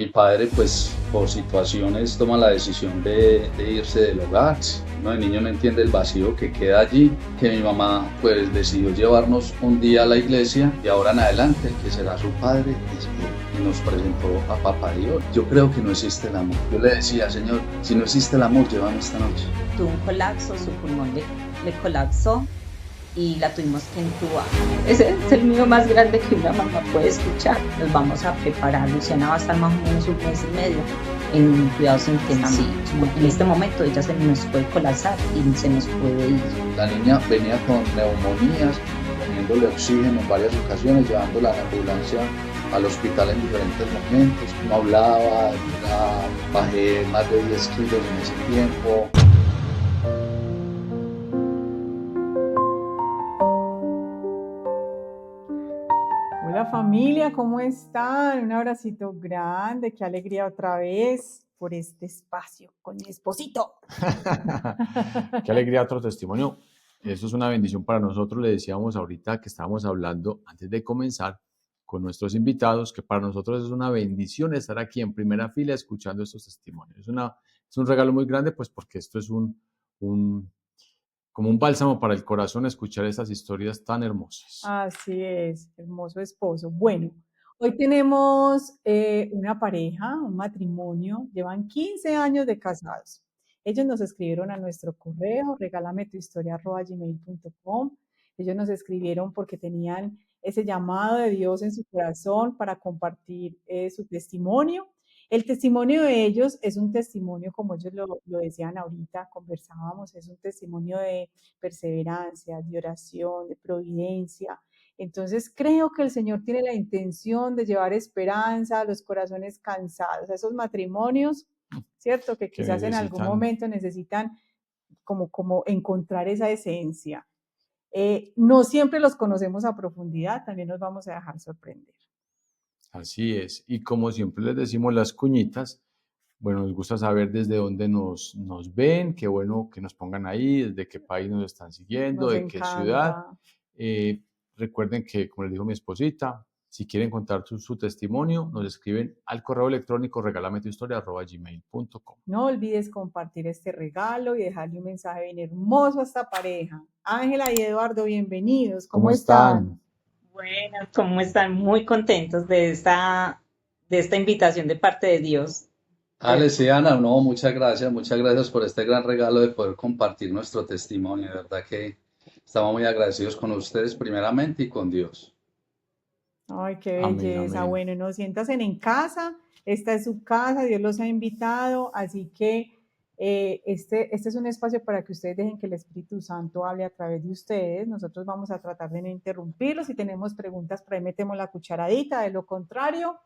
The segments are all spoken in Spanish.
Mi padre, pues, por situaciones toma la decisión de irse del hogar. Uno de niño no entiende el vacío que queda allí, que mi mamá, pues, decidió llevarnos un día a la iglesia y ahora en adelante, el que será su padre, es Él. Y nos presentó a Papá Dios. Yo creo que no existe el amor. Yo le decía, Señor, si no existe el amor, llévame esta noche. Tuvo un colapso, su pulmón le colapsó y la tuvimos que entubar. Ese es el mío más grande que una mamá puede escuchar. Nos vamos a preparar. Luciana va a estar más o menos un mes y medio en cuidados intensivos. En este momento ella se nos puede colapsar y se nos puede ir. La niña venía con neumonías, poniéndole oxígeno en varias ocasiones, llevándola a la ambulancia al hospital en diferentes momentos. No hablaba, bajé más de 10 kilos en ese tiempo. Hola familia, ¿cómo están? Un abracito grande, qué alegría otra vez por este espacio con mi esposito. Qué alegría otro testimonio. Eso es una bendición para nosotros. Le decíamos ahorita que estábamos hablando antes de comenzar con nuestros invitados, que para nosotros es una bendición estar aquí en primera fila escuchando estos testimonios. Es un regalo muy grande, pues porque esto es como un bálsamo para el corazón escuchar estas historias tan hermosas. Así es, hermoso esposo. Bueno, hoy tenemos una pareja, un matrimonio, llevan 15 años de casados. Ellos nos escribieron a nuestro correo, regalametuhistoria@gmail.com. Ellos nos escribieron porque tenían ese llamado de Dios en su corazón para compartir su testimonio. El testimonio de ellos es un testimonio, como ellos lo decían ahorita, conversábamos, es un testimonio de perseverancia, de oración, de providencia. Entonces creo que el Señor tiene la intención de llevar esperanza a los corazones cansados, a esos matrimonios, ¿cierto? Que quizás en algún momento necesitan como encontrar esa esencia. No siempre los conocemos a profundidad, también nos vamos a dejar sorprender. Así es. Y como siempre les decimos las cuñitas, bueno, nos gusta saber desde dónde nos ven, qué bueno que nos pongan ahí, desde qué país nos están siguiendo, Nos de qué ciudad. encanta. Recuerden que, como les dijo mi esposita, si quieren contar su testimonio, nos escriben al correo electrónico regalametuhistoria@gmail.com. No olvides compartir este regalo y dejarle un mensaje bien hermoso a esta pareja. Ángela y Eduardo, bienvenidos. ¿Cómo están? Buenas, ¿cómo están? Muy contentos de esta invitación de parte de Dios. Alex y Ana, no, muchas gracias por este gran regalo de poder compartir nuestro testimonio. De verdad que estamos muy agradecidos con ustedes primeramente y con Dios. Ay, qué Amén, belleza. amén. Bueno, no siéntasen en casa. Esta es su casa, Dios los ha invitado, así que este es un espacio para que ustedes dejen que el Espíritu Santo hable a través de ustedes. Nosotros vamos a tratar de no interrumpirlos. Si tenemos preguntas, por ahí metemos la cucharadita. De lo contrario,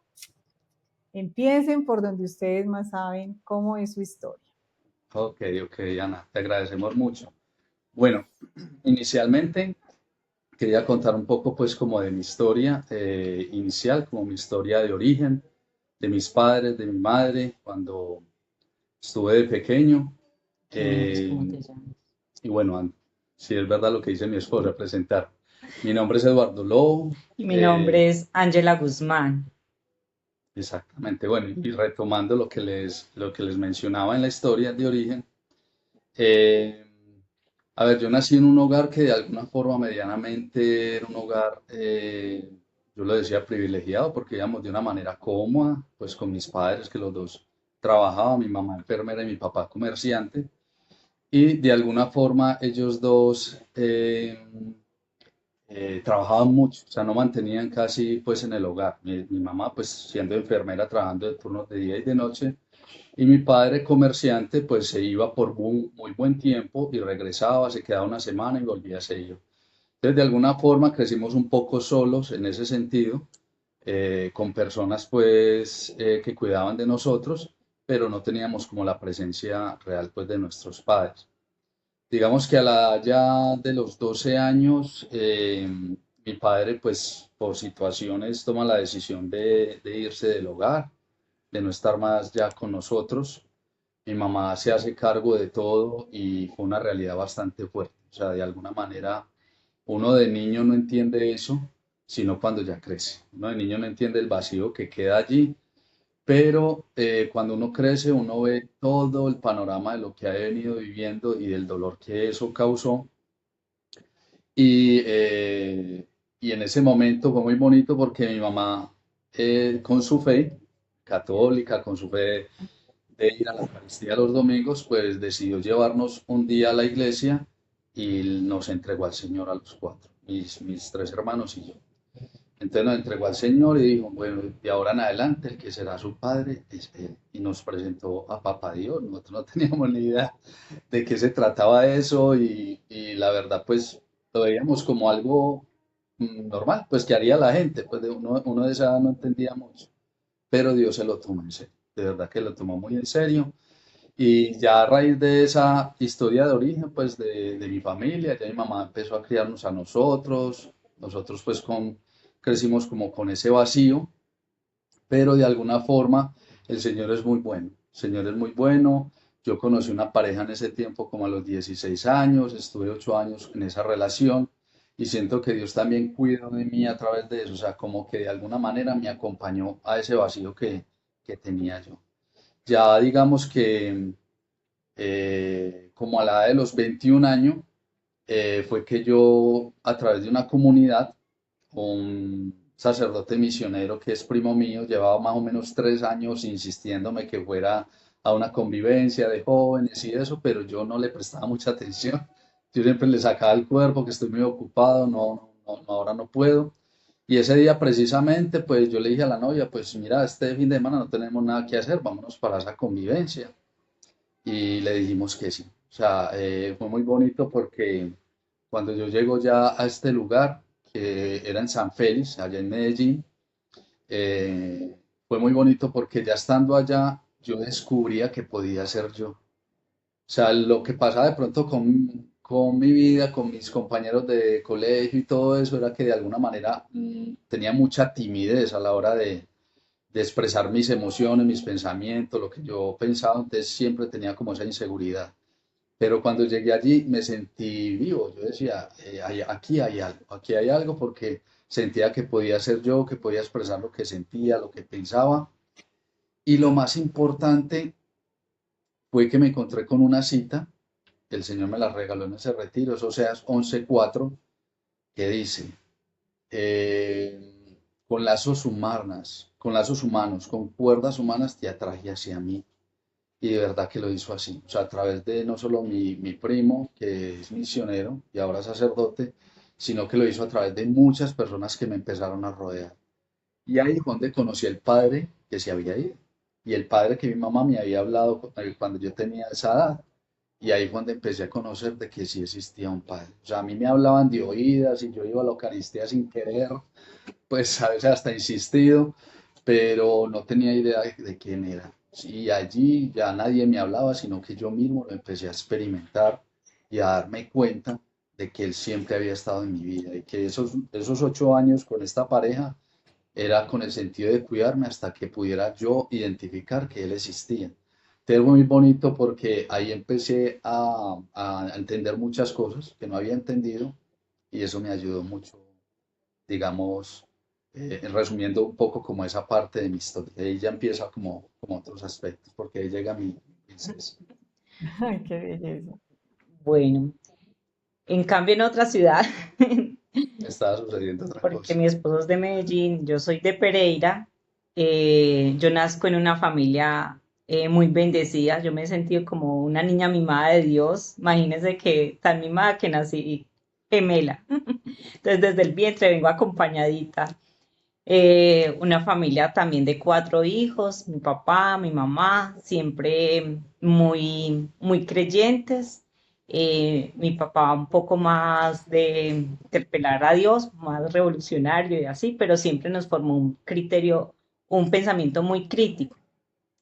empiecen por donde ustedes más saben cómo es su historia. Ok, Ana, te agradecemos mucho. Bueno, inicialmente quería contar un poco pues como de mi historia inicial, como mi historia de origen, de mis padres, de mi madre, cuando estuve de pequeño. ¿Cómo te llamas? Y bueno, si es verdad lo que dice mi esposa, presentar. Mi nombre es Eduardo Lobo. Y mi nombre es Ángela Guzmán. Exactamente, bueno, y retomando lo que les mencionaba en la historia de origen, eh, a ver, yo nací en un hogar que de alguna forma medianamente era un hogar, yo lo decía privilegiado, porque íbamos de una manera cómoda, pues con mis padres, que los dos trabajaban, mi mamá enfermera y mi papá comerciante, y de alguna forma ellos dos trabajaban mucho, o sea, no mantenían casi pues en el hogar. Mi mamá pues siendo enfermera trabajando de turnos de día y de noche y mi padre comerciante pues se iba por muy buen tiempo y regresaba, se quedaba una semana y volvía, se iba. Entonces de alguna forma crecimos un poco solos en ese sentido, con personas pues que cuidaban de nosotros, pero no teníamos como la presencia real pues de nuestros padres. Digamos que a la edad ya de los 12 años, mi padre, pues por situaciones, toma la decisión de irse del hogar, de no estar más ya con nosotros. Mi mamá se hace cargo de todo y fue una realidad bastante fuerte. O sea, de alguna manera, uno de niño no entiende eso, sino cuando ya crece. Uno de niño no entiende el vacío que queda allí, pero cuando uno crece, uno ve todo el panorama de lo que ha venido viviendo y del dolor que eso causó. Y, eh, y en ese momento fue muy bonito porque mi mamá, con su fe católica, con su fe de ir a la Eucaristía los domingos, pues decidió llevarnos un día a la iglesia y nos entregó al Señor a los cuatro, mis tres hermanos y yo. Entonces nos entregó al Señor y dijo, bueno, de ahora en adelante el que será su padre es Él. Y nos presentó a Papá Dios. Nosotros no teníamos ni idea de qué se trataba eso y la verdad pues lo veíamos como algo normal, pues que haría la gente, pues uno de esa edad no entendía mucho, pero Dios se lo tomó en serio, de verdad que lo tomó muy en serio. Y ya a raíz de esa historia de origen, pues de mi familia, ya mi mamá empezó a criarnos a nosotros pues crecimos como con ese vacío, pero de alguna forma el Señor es muy bueno, el Señor es muy bueno. Yo conocí una pareja en ese tiempo como a los 16 años, estuve 8 años en esa relación y siento que Dios también cuidó de mí a través de eso, o sea, como que de alguna manera me acompañó a ese vacío que tenía yo. Ya digamos que como a la edad de los 21 años, fue que yo, a través de una comunidad, un sacerdote misionero que es primo mío, llevaba más o menos 3 años insistiéndome que fuera a una convivencia de jóvenes y eso, pero yo no le prestaba mucha atención. Yo siempre le sacaba el cuerpo, que estoy muy ocupado, ahora no puedo. Y ese día precisamente, pues yo le dije a la novia, pues mira, este fin de semana no tenemos nada que hacer, vámonos para esa convivencia y le dijimos que sí. O sea, fue muy bonito porque cuando yo llego ya a este lugar, que era en San Félix, allá en Medellín, fue muy bonito porque ya estando allá, yo descubría que podía ser yo. O sea, lo que pasaba de pronto con mi vida, con mis compañeros de colegio y todo eso, era que de alguna manera tenía mucha timidez a la hora de expresar mis emociones, mis pensamientos, lo que yo pensaba, entonces siempre tenía como esa inseguridad. Pero cuando llegué allí me sentí vivo, yo decía, aquí hay algo porque sentía que podía ser yo, que podía expresar lo que sentía, lo que pensaba. Y lo más importante fue que me encontré con una cita, el Señor me la regaló en ese retiro, eso sea 11:4, que dice, con lazos humanos, con cuerdas humanas te atraje hacia mí. Y de verdad que lo hizo así, o sea, a través de no solo mi primo, que es misionero y ahora sacerdote, sino que lo hizo a través de muchas personas que me empezaron a rodear. Y ahí fue donde conocí al padre que se había ido, y el padre que mi mamá me había hablado cuando yo tenía esa edad. Y ahí fue donde empecé a conocer de que sí existía un padre. O sea, a mí me hablaban de oídas y yo iba a la Eucaristía sin querer, pues a veces hasta insistido, pero no tenía idea de quién era. Y allí ya nadie me hablaba, sino que yo mismo lo empecé a experimentar y a darme cuenta de que él siempre había estado en mi vida y que esos 8 años con esta pareja era con el sentido de cuidarme hasta que pudiera yo identificar que él existía. Entonces fue muy bonito porque ahí empecé a entender muchas cosas que no había entendido y eso me ayudó mucho, digamos, resumiendo un poco como esa parte de mi historia. Ahí ya empieza como otros aspectos, porque ahí llega mi princesa. Ay, qué belleza. Bueno, en cambio en otra ciudad, Estaba sucediendo otra porque cosa. mi esposo es de Medellín, yo soy de Pereira, yo nazco en una familia muy bendecida, yo me he sentido como una niña mimada de Dios, imagínense que tan mimada que nací gemela, entonces desde el vientre vengo acompañadita. Una familia también de 4 hijos, mi papá, mi mamá, siempre muy, muy creyentes. Mi papá un poco más de interpelar a Dios, más revolucionario y así, pero siempre nos formó un criterio, un pensamiento muy crítico.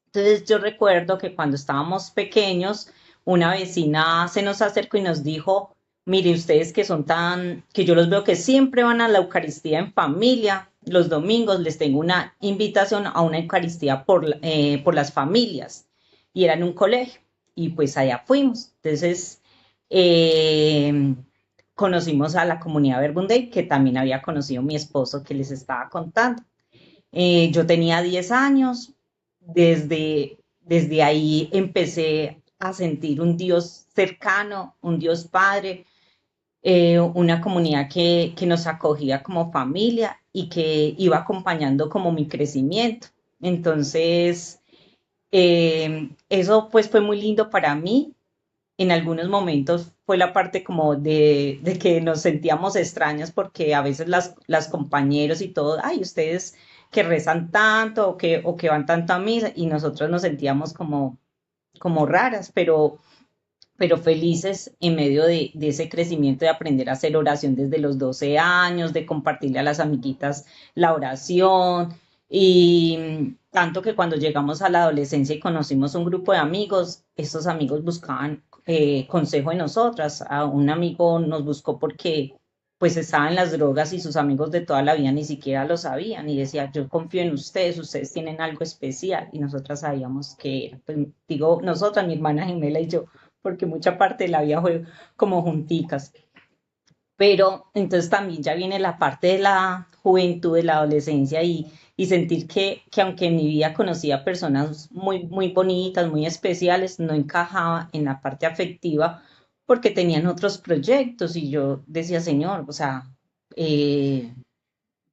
Entonces yo recuerdo que cuando estábamos pequeños, una vecina se nos acercó y nos dijo, mire, ustedes que son tan, que yo los veo que siempre van a la Eucaristía en familia, los domingos les tengo una invitación a una Eucaristía por las familias. Y era en un colegio. Y pues allá fuimos. Entonces, eh, conocimos a la comunidad Verbunday, que también había conocido mi esposo que les estaba contando. Yo tenía 10 años, desde ahí empecé a sentir un Dios cercano, un Dios Padre, una comunidad que nos acogía como familia y que iba acompañando como mi crecimiento. Entonces, eso pues fue muy lindo para mí. En algunos momentos fue la parte como de que nos sentíamos extrañas porque a veces las compañeros y todo, ay, ustedes que rezan tanto o que van tanto a misa y nosotros nos sentíamos como raras, pero felices en medio de ese crecimiento de aprender a hacer oración desde los 12 años, de compartirle a las amiguitas la oración. Y tanto que cuando llegamos a la adolescencia y conocimos un grupo de amigos, esos amigos buscaban consejo en nosotras. A un amigo nos buscó porque pues estaba en las drogas y sus amigos de toda la vida ni siquiera lo sabían y decía, yo confío en ustedes, ustedes tienen algo especial y nosotras sabíamos que era. Pues digo, nosotras, mi hermana gemela y yo, porque mucha parte de la vida fue como junticas. Pero entonces también ya viene la parte de la juventud, de la adolescencia y sentir que aunque en mi vida conocía personas muy bonitas, muy especiales, no encajaba en la parte afectiva porque tenían otros proyectos y yo decía, Señor, o sea, eh,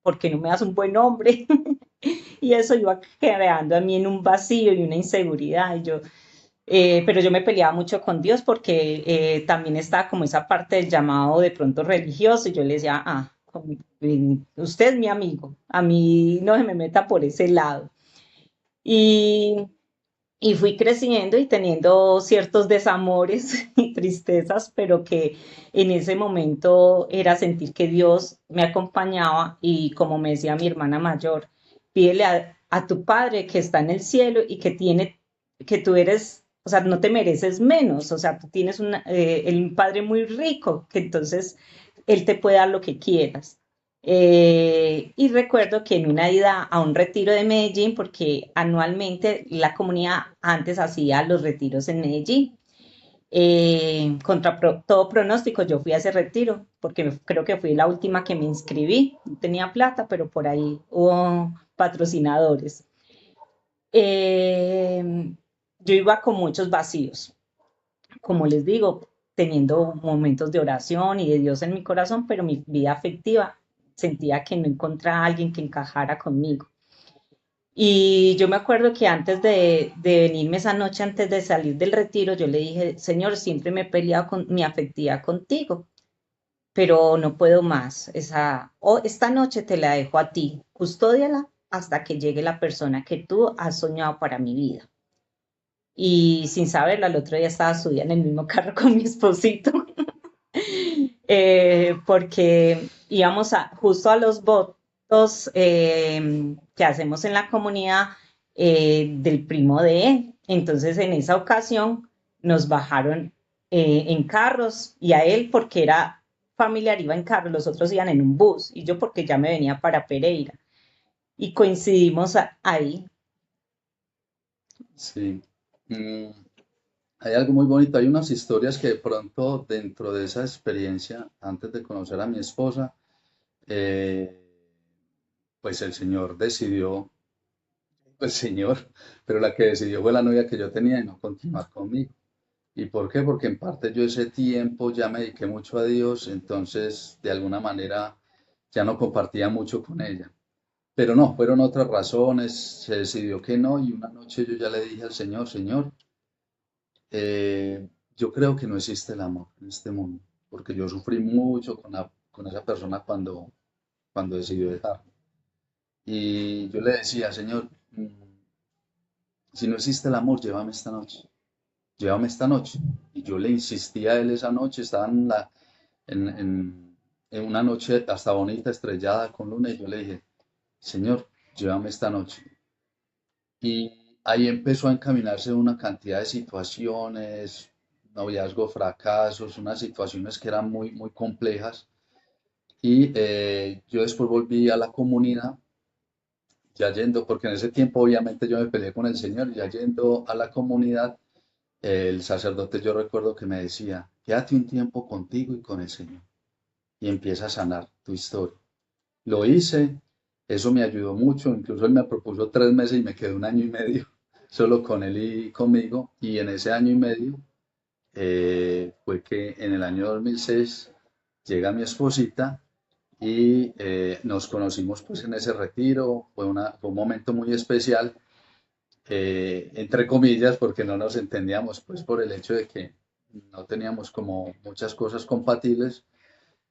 ¿por qué no me das un buen hombre? Y eso iba creando a mí en un vacío y una inseguridad. Y yo, pero yo me peleaba mucho con Dios porque también estaba como esa parte del llamado de pronto religioso y yo le decía, usted es mi amigo, a mí no se me meta por ese lado. Y, y fui creciendo y teniendo ciertos desamores y tristezas, pero que en ese momento era sentir que Dios me acompañaba y como me decía mi hermana mayor, pídele a tu Padre que está en el cielo y que tú eres, o sea, no te mereces menos, o sea, tú tienes un Padre muy rico, que entonces Él te puede dar lo que quieras. Y recuerdo que en una ida a un retiro de Medellín, porque anualmente la comunidad antes hacía los retiros en Medellín, todo pronóstico, yo fui a ese retiro, porque creo que fui la última que me inscribí, no tenía plata, pero por ahí hubo patrocinadores. Eh, yo iba con muchos vacíos, como les digo, teniendo momentos de oración y de Dios en mi corazón, pero mi vida afectiva sentía que no encontraba a alguien que encajara conmigo. Y yo me acuerdo que antes de venirme esa noche, antes de salir del retiro, yo le dije, Señor, siempre me he peleado con mi afectividad contigo, pero no puedo más. Esta noche te la dejo a ti, custódiala hasta que llegue la persona que tú has soñado para mi vida. Y sin saberlo, al otro día estaba subida en el mismo carro con mi esposito, porque íbamos justo a los votos que hacemos en la comunidad del primo de él. Entonces, en esa ocasión nos bajaron en carros y a él porque era familiar iba en carro, los otros iban en un bus y yo porque ya me venía para Pereira. Y coincidimos ahí. Sí. Mm, Hay algo muy bonito, hay unas historias que de pronto dentro de esa experiencia, antes de conocer a mi esposa, eh, pues el Señor decidió, pues Señor, pero la que decidió fue la novia que yo tenía y no continuar conmigo. ¿Y por qué? Porque en parte yo ese tiempo ya me dediqué mucho a Dios, entonces de alguna manera ya no compartía mucho con ella. Pero no, fueron otras razones, se decidió que no y una noche yo ya le dije al Señor, Señor, yo creo que no existe el amor en este mundo, porque yo sufrí mucho con esa persona cuando decidió dejarme. Y yo le decía, Señor, si no existe el amor, llévame esta noche. Y yo le insistí a él esa noche, estaba en una noche hasta bonita, estrellada con luna, y yo le dije, Señor, llévame esta noche. Y ahí empezó a encaminarse una cantidad de situaciones, noviazgo, fracasos, unas situaciones que eran muy complejas. Y yo después volví a la comunidad, ya yendo, porque en ese tiempo obviamente yo me peleé con el Señor, ya yendo a la comunidad, el sacerdote yo recuerdo que me decía, quédate un tiempo contigo y con el Señor y empieza a sanar tu historia. Lo hice, eso me ayudó mucho, incluso él me propuso 3 meses y me quedé un año y medio. solo con él y conmigo. Y en ese año y medio fue que en el año 2006 llega mi esposita y nos conocimos pues en ese retiro. Fue un momento muy especial, entre comillas, porque no nos entendíamos pues por el hecho de que no teníamos como muchas cosas compatibles.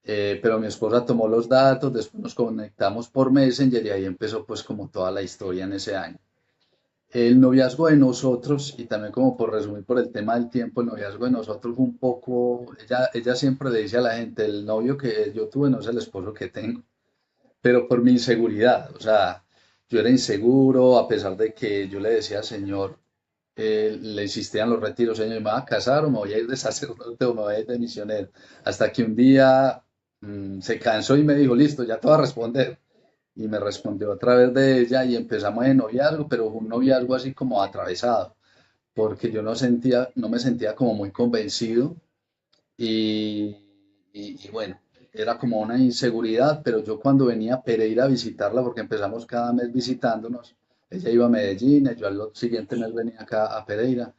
Pero mi esposa tomó los datos, después nos conectamos por Messenger y ahí empezó pues como toda la historia en ese año. El noviazgo de nosotros, y también como por resumir por el tema del tiempo, el noviazgo de nosotros fue un poco, ella siempre le dice a la gente, el novio que yo tuve no es el esposo que tengo, pero por mi inseguridad, o sea, yo era inseguro, a pesar de que yo le decía, Señor, le insistían los retiros, Señor, ¿me voy a casar o me voy a ir de sacerdote o me voy a ir de misionero? Hasta que un día se cansó y me dijo, listo, ya te voy a responder. Y me respondió a través de ella y empezamos de noviazgo, pero un noviazgo así como atravesado, porque yo no me sentía como muy convencido y, y bueno, era como una inseguridad, pero yo cuando venía a Pereira a visitarla, porque empezamos cada mes visitándonos, ella iba a Medellín, yo al siguiente mes venía acá a Pereira,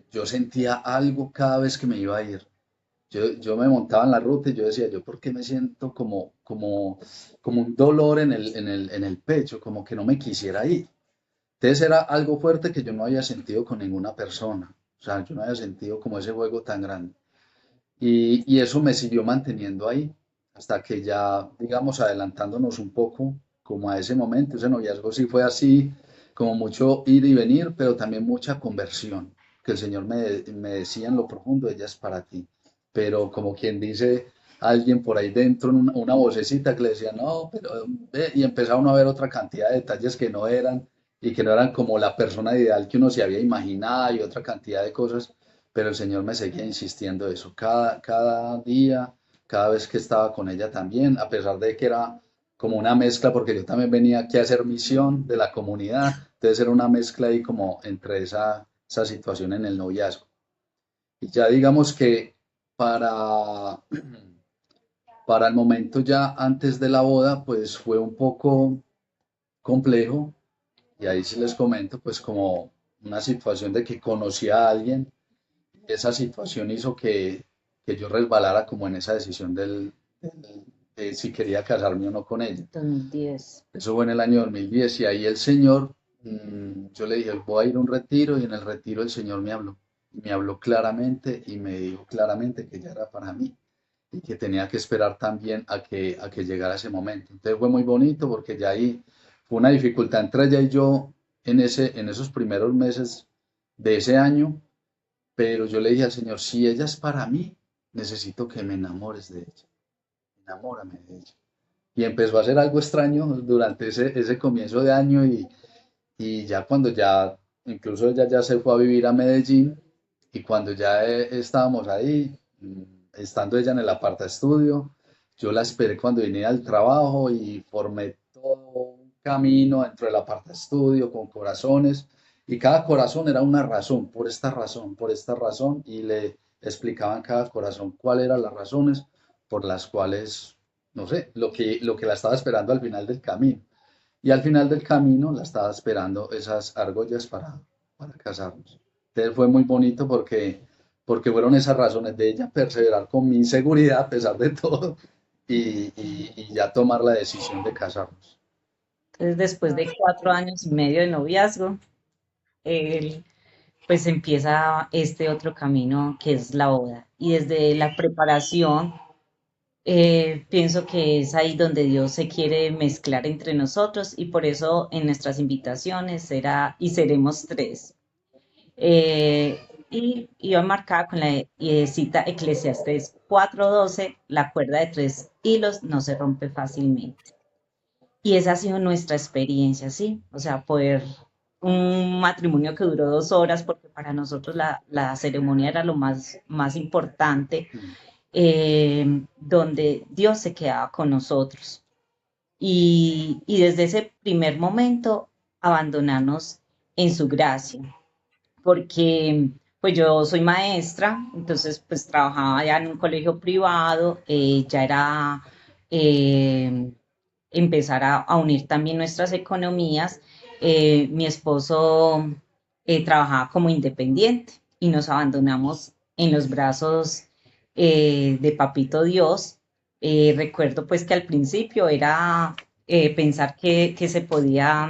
yo sentía algo cada vez que me iba a ir. Yo me montaba en la ruta y yo decía, ¿yo por qué me siento como un dolor en el pecho, como que no me quisiera ir? Entonces era algo fuerte que yo no había sentido con ninguna persona. O sea, yo no había sentido como ese juego tan grande. Y eso me siguió manteniendo ahí, hasta que ya, digamos, adelantándonos un poco, como a ese momento, ese noviazgo sí fue así, como mucho ir y venir, pero también mucha conversión, que el Señor me decía en lo profundo, ella es para ti. Pero como quien dice, alguien por ahí dentro, una vocecita que le decía, no, pero ve, y empezaba uno a ver otra cantidad de detalles que no eran, y que no eran como la persona ideal que uno se había imaginado, y otra cantidad de cosas, pero el Señor me seguía insistiendo eso cada día, cada vez que estaba con ella también, a pesar de que era como una mezcla, porque yo también venía aquí a hacer misión de la comunidad, entonces era una mezcla ahí como entre esa situación en el noviazgo. Y ya digamos que para, para el momento ya antes de la boda, pues fue un poco complejo, y ahí sí les comento, pues como una situación de que conocí a alguien, esa situación hizo que yo resbalara como en esa decisión de si quería casarme o no con ella. 2010. Eso fue en el año 2010 y ahí el Señor, yo le dije, voy a ir a un retiro y en el retiro el Señor me habló. Y me habló claramente y me dijo claramente que ya era para mí y que tenía que esperar también a que llegara ese momento. Entonces fue muy bonito porque ya ahí fue una dificultad entre ella y yo en esos primeros meses de ese año, pero yo le dije al Señor, si ella es para mí, necesito que me enamores de ella. Enamórame de ella. Y empezó a hacer algo extraño durante ese comienzo de año y ya cuando ya, incluso ella ya se fue a vivir a Medellín y cuando ya estábamos ahí, estando ella en el aparta estudio, yo la esperé cuando venía al trabajo y formé todo un camino dentro del aparta estudio con corazones y cada corazón era una razón, por esta razón y le explicaban cada corazón cuáles eran las razones por las cuales, no sé, lo que la estaba esperando al final del camino. Y al final del camino la estaba esperando esas argollas para casarnos. Entonces fue muy bonito porque fueron esas razones de ella perseverar con mi inseguridad a pesar de todo y ya tomar la decisión de casarnos. Entonces, después de 4 años y medio de noviazgo, él pues empieza este otro camino que es la boda. Y desde la preparación, pienso que es ahí donde Dios se quiere mezclar entre nosotros y por eso en nuestras invitaciones será y seremos tres. Eh, y iba marcada con la cita Eclesiastés 4:12, la cuerda de 3 hilos no se rompe fácilmente. Y esa ha sido nuestra experiencia, ¿sí? O sea, poder un matrimonio que duró 2 horas, porque para nosotros la ceremonia era lo más importante, donde Dios se quedaba con nosotros. Y desde ese primer momento, abandonarnos en su gracia, porque pues yo soy maestra, entonces pues trabajaba ya en un colegio privado, ya era... eh, empezar a unir también nuestras economías mi esposo trabajaba como independiente y nos abandonamos en los brazos de Papito Dios. Recuerdo pues que al principio era pensar que se podía,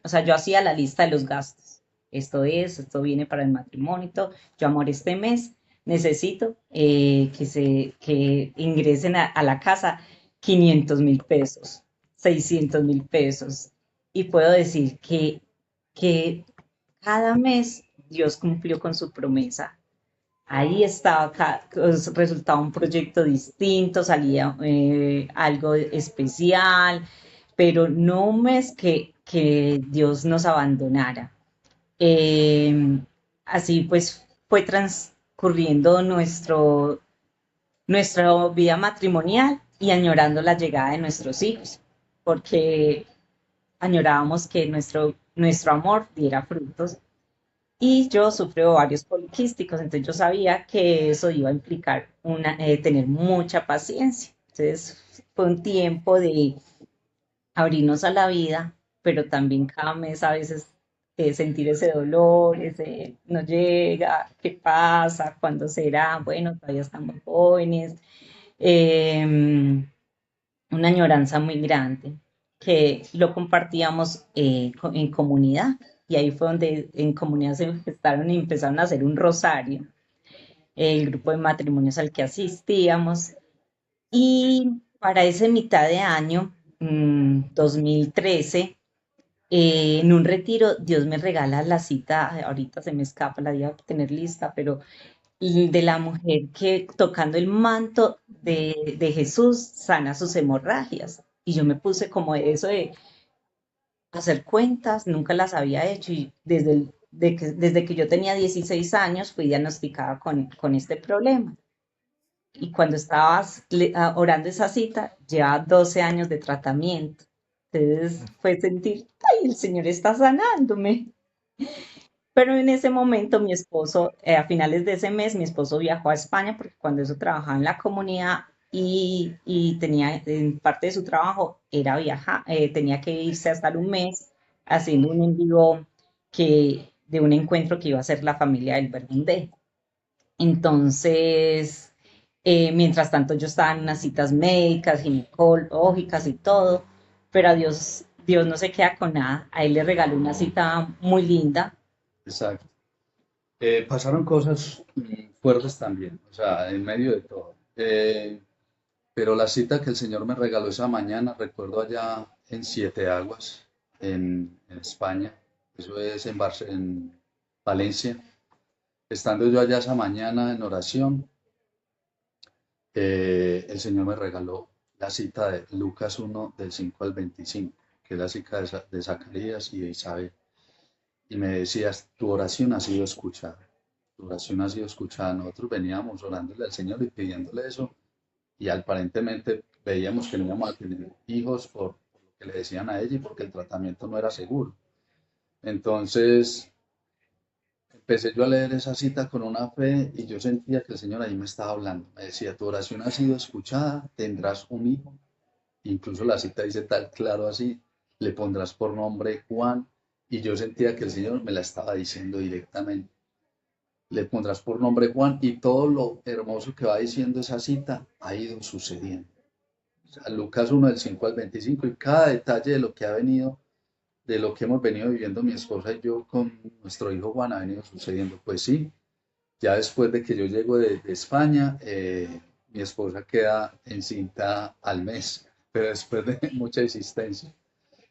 o sea, yo hacía la lista de los gastos. Esto viene para el matrimonio y todo. Yo, amor, este mes necesito que ingresen a la casa 500.000 pesos, 600.000 pesos. Y puedo decir que cada mes Dios cumplió con su promesa. Ahí estaba, pues, resultaba un proyecto distinto, salía algo especial, pero no un mes que Dios nos abandonara. Eh, Así pues fue transcurriendo nuestra vida matrimonial y añorando la llegada de nuestros hijos, porque añorábamos que nuestro amor diera frutos. Y yo sufro varios poliquísticos, entonces yo sabía que eso iba a implicar tener mucha paciencia. Entonces fue un tiempo de abrirnos a la vida, pero también cada mes a veces sentir ese dolor, ese no llega, ¿qué pasa? ¿Cuándo será? Bueno, todavía estamos jóvenes. Eh, una añoranza muy grande que lo compartíamos en comunidad. Y ahí fue donde en comunidad se gestaron y empezaron a hacer un rosario, el grupo de matrimonios al que asistíamos. Y para ese mitad de año, 2013, en un retiro, Dios me regala la cita, ahorita se me escapa, la iba a tener lista, pero de la mujer que tocando el manto de Jesús sana sus hemorragias. Y yo me puse como eso de hacer cuentas, nunca las había hecho y desde que yo tenía 16 años fui diagnosticada con este problema. Y cuando estabas orando esa cita, llevaba 12 años de tratamiento. Entonces fue sentir, ay, el Señor está sanándome. Pero en ese momento mi esposo, a finales de ese mes, mi esposo viajó a España porque cuando eso trabajaba en la comunidad y tenía, en parte de su trabajo era viajar, tenía que irse a estar un mes haciendo un envío de un encuentro que iba a hacer la familia del Bermúdez. Entonces, mientras tanto yo estaba en unas citas médicas, ginecológicas y todo, pero a Dios no se queda con nada. A él le regaló una cita muy linda. Exacto. Pasaron cosas fuertes también, o sea, en medio de todo. Pero la cita que el Señor me regaló esa mañana, recuerdo allá en Siete Aguas, en España, eso es en Valencia. Estando yo allá esa mañana en oración, el Señor me regaló la cita de Lucas 1 del 5 al 25, que es la cita de Zacarías y de Isabel. Y me decías, tu oración ha sido escuchada, tu oración ha sido escuchada. Nosotros veníamos orándole al Señor y pidiéndole eso, y aparentemente veíamos que no íbamos a tener hijos por lo que le decían a ella y porque el tratamiento no era seguro. Entonces empecé yo a leer esa cita con una fe y yo sentía que el Señor ahí me estaba hablando. Me decía, tu oración ha sido escuchada, tendrás un hijo. Incluso la cita dice tal claro así, le pondrás por nombre Juan. Y yo sentía que el Señor me la estaba diciendo directamente. Le pondrás por nombre Juan y todo lo hermoso que va diciendo esa cita ha ido sucediendo. O sea, Lucas 1 del 5 al 25 y cada detalle de lo que ha venido, de lo que hemos venido viviendo mi esposa y yo con nuestro hijo Juan ha venido sucediendo. Pues sí, ya después de que yo llego de España, mi esposa queda encinta al mes, pero después de mucha insistencia.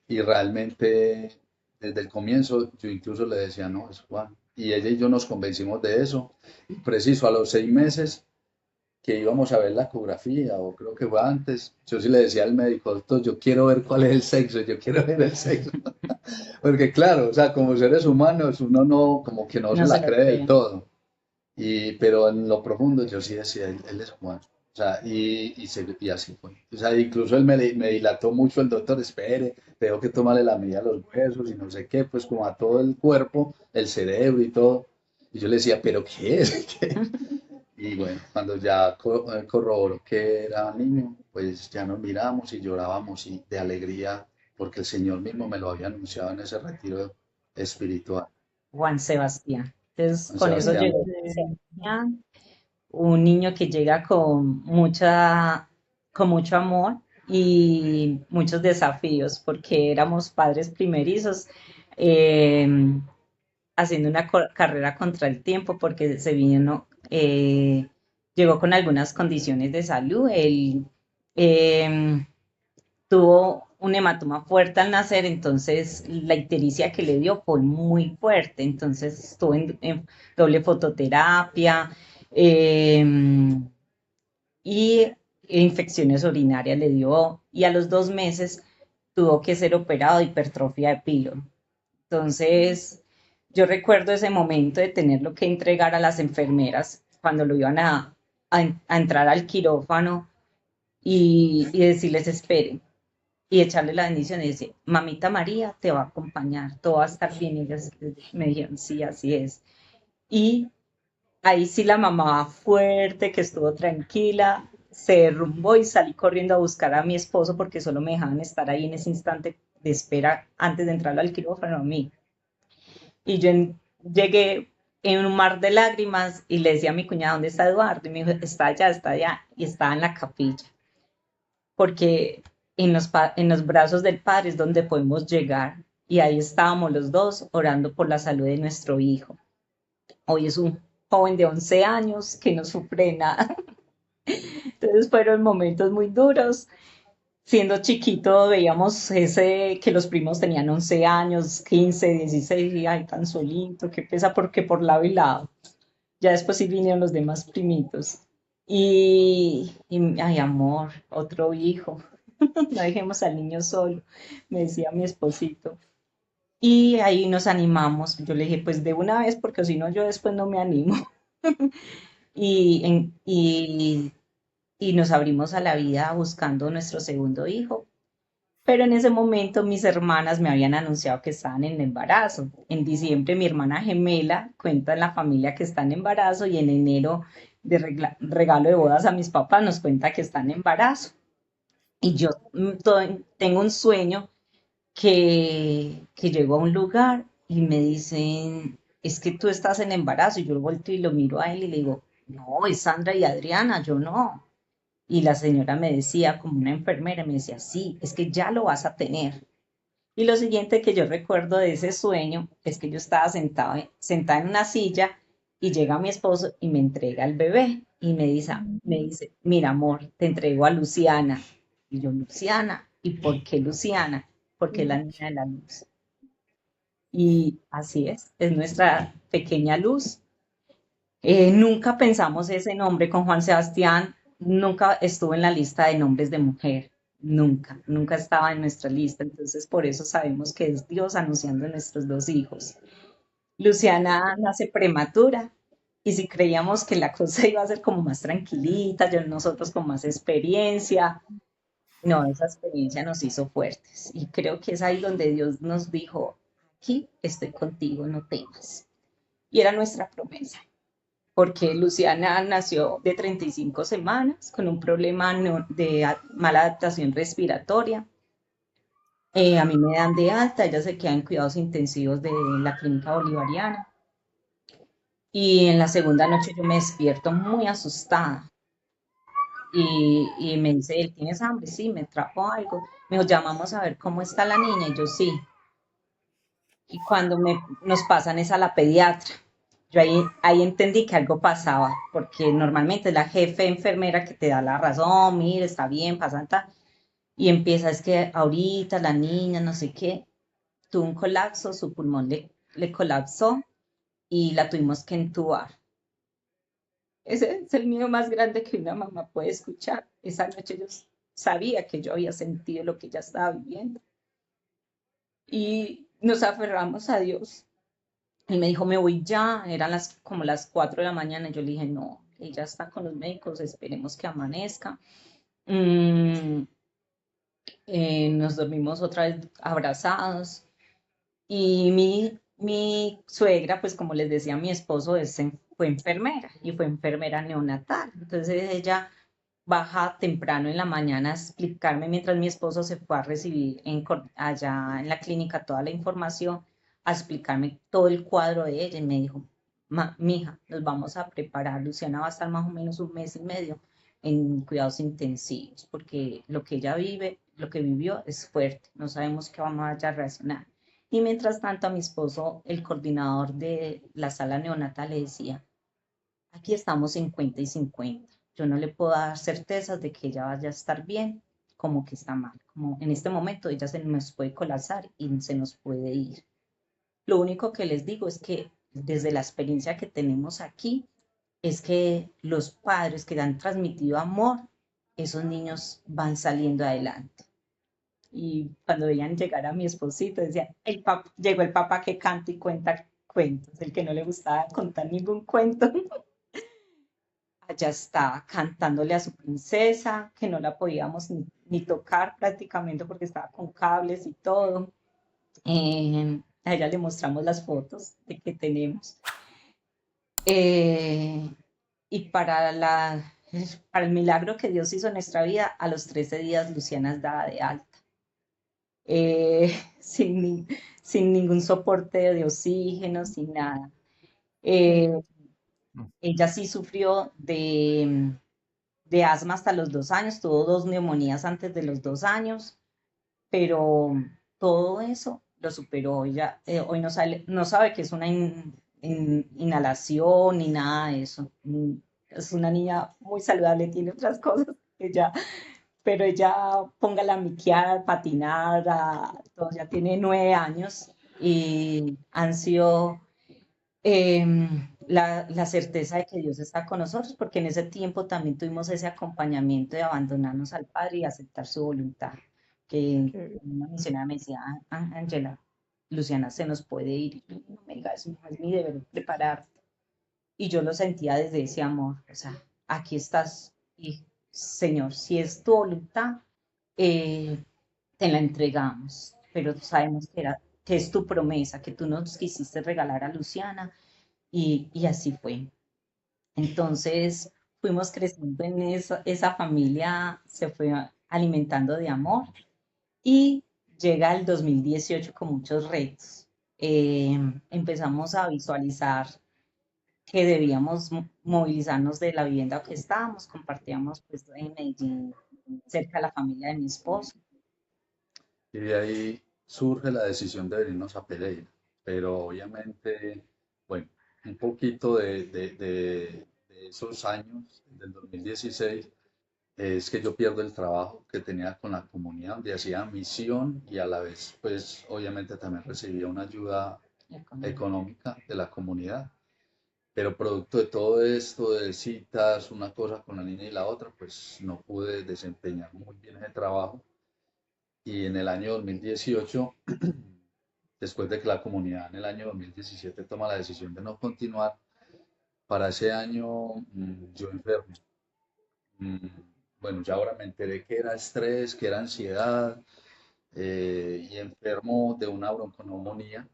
Y realmente desde el comienzo yo incluso le decía, no, es Juan. Y ella y yo nos convencimos de eso. Y preciso, a los 6 meses que íbamos a ver la ecografía, o creo que fue antes, yo sí le decía al médico, doctor, yo quiero ver cuál es el sexo, yo quiero ver el sexo. Porque claro, o sea, como seres humanos uno no, como que no se No se la lo cree del creen. todo. Pero en lo profundo yo sí decía, él es Juan. O sea, y así fue. O sea, incluso él me dilató mucho el doctor, espere, tengo que tomarle la medida a los huesos y no sé qué, pues como a todo el cuerpo, el cerebro y todo. Y yo le decía, ¿pero qué es? ¿Qué? Y bueno, cuando ya corroboró que era niño, pues ya nos miramos y llorábamos y de alegría porque el Señor mismo me lo había anunciado en ese retiro espiritual. Juan Sebastián. Entonces, Juan con eso Sebastián, llegó Juan Sebastián, un niño que llega con mucho amor y muchos desafíos, porque éramos padres primerizos, eh, haciendo una carrera contra el tiempo, porque llegó con algunas condiciones de salud. Él eh, tuvo un hematoma fuerte al nacer, entonces la ictericia que le dio fue muy fuerte, entonces estuvo en doble fototerapia, eh, y infecciones urinarias le dio, y a los 2 meses tuvo que ser operado de hipertrofia de píloro. Entonces, yo recuerdo ese momento de tenerlo que entregar a las enfermeras cuando lo iban a entrar al quirófano y decirles esperen y echarle la bendición y decir, mamita María te va a acompañar, todo va a estar bien. Y ellas me dijeron, sí, así es. Y ahí sí la mamá fuerte, que estuvo tranquila, se derrumbó y salí corriendo a buscar a mi esposo porque solo me dejaban estar ahí en ese instante de espera antes de entrar al quirófano a mí. Y llegué en un mar de lágrimas y le decía a mi cuñada, ¿dónde está Eduardo? Y me dijo, está allá, y estaba en la capilla. Porque en los brazos del Padre es donde podemos llegar. Y ahí estábamos los dos orando por la salud de nuestro hijo. Hoy es un joven de 11 años que no sufre nada. Entonces fueron momentos muy duros. Siendo chiquito veíamos que los primos tenían 11 años, 15, 16, y ay, tan solito, qué pesa, porque por lado y lado. Ya después sí vinieron los demás primitos. Ay, amor, otro hijo. No dejemos al niño solo, me decía mi esposito. Y ahí nos animamos. Yo le dije, pues de una vez, porque si no, yo después no me animo. Y, en- y, y nos abrimos a la vida buscando nuestro segundo hijo. Pero en ese momento mis hermanas me habían anunciado que estaban en embarazo. En diciembre mi hermana gemela cuenta en la familia que está en embarazo y en enero de regalo de bodas a mis papás nos cuenta que está en embarazo. Y yo tengo un sueño que llego a un lugar y me dicen, es que tú estás en embarazo. Y yo volteo y lo miro a él y le digo, no, es Sandra y Adriana, yo no. Y la señora me decía, como una enfermera, me decía, sí, es que ya lo vas a tener. Y lo siguiente que yo recuerdo de ese sueño es que yo estaba sentada en una silla y llega mi esposo y me entrega el bebé y me dice, mira amor, te entrego a Luciana. Y yo, Luciana, ¿y por qué Luciana? Porque es la niña de la luz. Y así es nuestra pequeña luz. Nunca pensamos ese nombre con Juan Sebastián, nunca estuvo en la lista de nombres de mujer, nunca estaba en nuestra lista, entonces por eso sabemos que es Dios anunciando a nuestros dos hijos. Luciana nace prematura y si creíamos que la cosa iba a ser como más tranquilita, nosotros con más experiencia, no, esa experiencia nos hizo fuertes y creo que es ahí donde Dios nos dijo, aquí estoy contigo, no temas. Y era nuestra promesa porque Luciana nació de 35 semanas con un problema de mala adaptación respiratoria. A mí me dan de alta, ella se queda en cuidados intensivos de la clínica bolivariana. Y en la segunda noche yo me despierto muy asustada. Y me dice, él, ¿tienes hambre? Sí, me trajo algo. Me dijo, llamamos a ver cómo está la niña. Y yo, sí. Y cuando nos pasan es a la pediatra. Yo ahí entendí que algo pasaba, porque normalmente es la jefe enfermera que te da la razón, mire, está bien, pasa tal, y empieza, es que ahorita la niña, no sé qué, tuvo un colapso, su pulmón le colapsó y la tuvimos que entubar. Ese es el miedo más grande que una mamá puede escuchar. Esa noche yo sabía que yo había sentido lo que ella estaba viviendo y nos aferramos a Dios. Y me dijo, me voy ya, eran como las 4 de la mañana. Yo le dije, no, ella está con los médicos, esperemos que amanezca. Mm, nos dormimos otra vez abrazados. Y mi suegra, pues como les decía, mi esposo fue enfermera y fue enfermera neonatal. Entonces ella baja temprano en la mañana a explicarme mientras mi esposo se fue a recibir allá en la clínica toda la información, a explicarme todo el cuadro de ella y me dijo, mija, nos vamos a preparar, Luciana va a estar más o menos un mes y medio en cuidados intensivos, porque lo que ella vive, lo que vivió es fuerte, no sabemos qué vamos a reaccionar. Y mientras tanto a mi esposo, el coordinador de la sala neonatal, le decía, aquí estamos 50 y 50. Yo no le puedo dar certezas de que ella vaya a estar bien, como que está mal. Como en este momento ella se nos puede colapsar y se nos puede ir. Lo único que les digo es que desde la experiencia que tenemos aquí, es que los padres que han transmitido amor, esos niños van saliendo adelante. Y cuando veían llegar a mi esposito, decían, llegó el papá que canta y cuenta cuentos, el que no le gustaba contar ningún cuento. Allá está cantándole a su princesa, que no la podíamos ni tocar prácticamente porque estaba con cables y todo. A ella le mostramos las fotos de que tenemos. Eh, y para el milagro que Dios hizo en nuestra vida, a los 13 días Luciana es dada de alta, eh, sin, ni- sin ningún soporte de oxígeno, sin nada. Eh, Ella sí sufrió de asma hasta los 2 años, tuvo 2 neumonías antes de los 2 años, pero todo eso lo superó. Ella hoy no sabe que es una inhalación ni nada de eso. Es una niña muy saludable, tiene otras cosas que ya, pero ella póngala a miquear, patinar, todo, ya tiene 9 años y han sido la certeza de que Dios está con nosotros, porque en ese tiempo también tuvimos ese acompañamiento de abandonarnos al Padre y aceptar su voluntad. Que Qué bien. una misionera me decía, Ángela, Luciana se nos puede ir. Y yo, no me digas, no es mi deber prepararte. Y yo lo sentía desde ese amor, o sea, aquí estás, y Señor, si es tu voluntad, eh, te la entregamos, pero sabemos que es tu promesa, que tú nos quisiste regalar a Luciana y así fue. Entonces fuimos creciendo en esa familia, se fue alimentando de amor y llega el 2018 con muchos retos. Empezamos a visualizar que debíamos movilizarnos de la vivienda que estábamos, compartíamos pues en Medellín, cerca de la familia de mi esposo. Y de ahí surge la decisión de venirnos a Pereira. Pero obviamente, bueno, un poquito de esos años, del 2016, es que yo pierdo el trabajo que tenía con la comunidad, donde hacía misión y a la vez, pues obviamente también recibía una ayuda económica de la comunidad. Pero producto de todo esto, de citas, una cosa con la niña y la otra, pues no pude desempeñar muy bien ese trabajo. Y en el año 2018, después de que la comunidad en el año 2017 toma la decisión de no continuar, para ese año yo enfermo. Mm, bueno, ya ahora me enteré que era estrés, que era ansiedad, y enfermo de una bronconeumonía.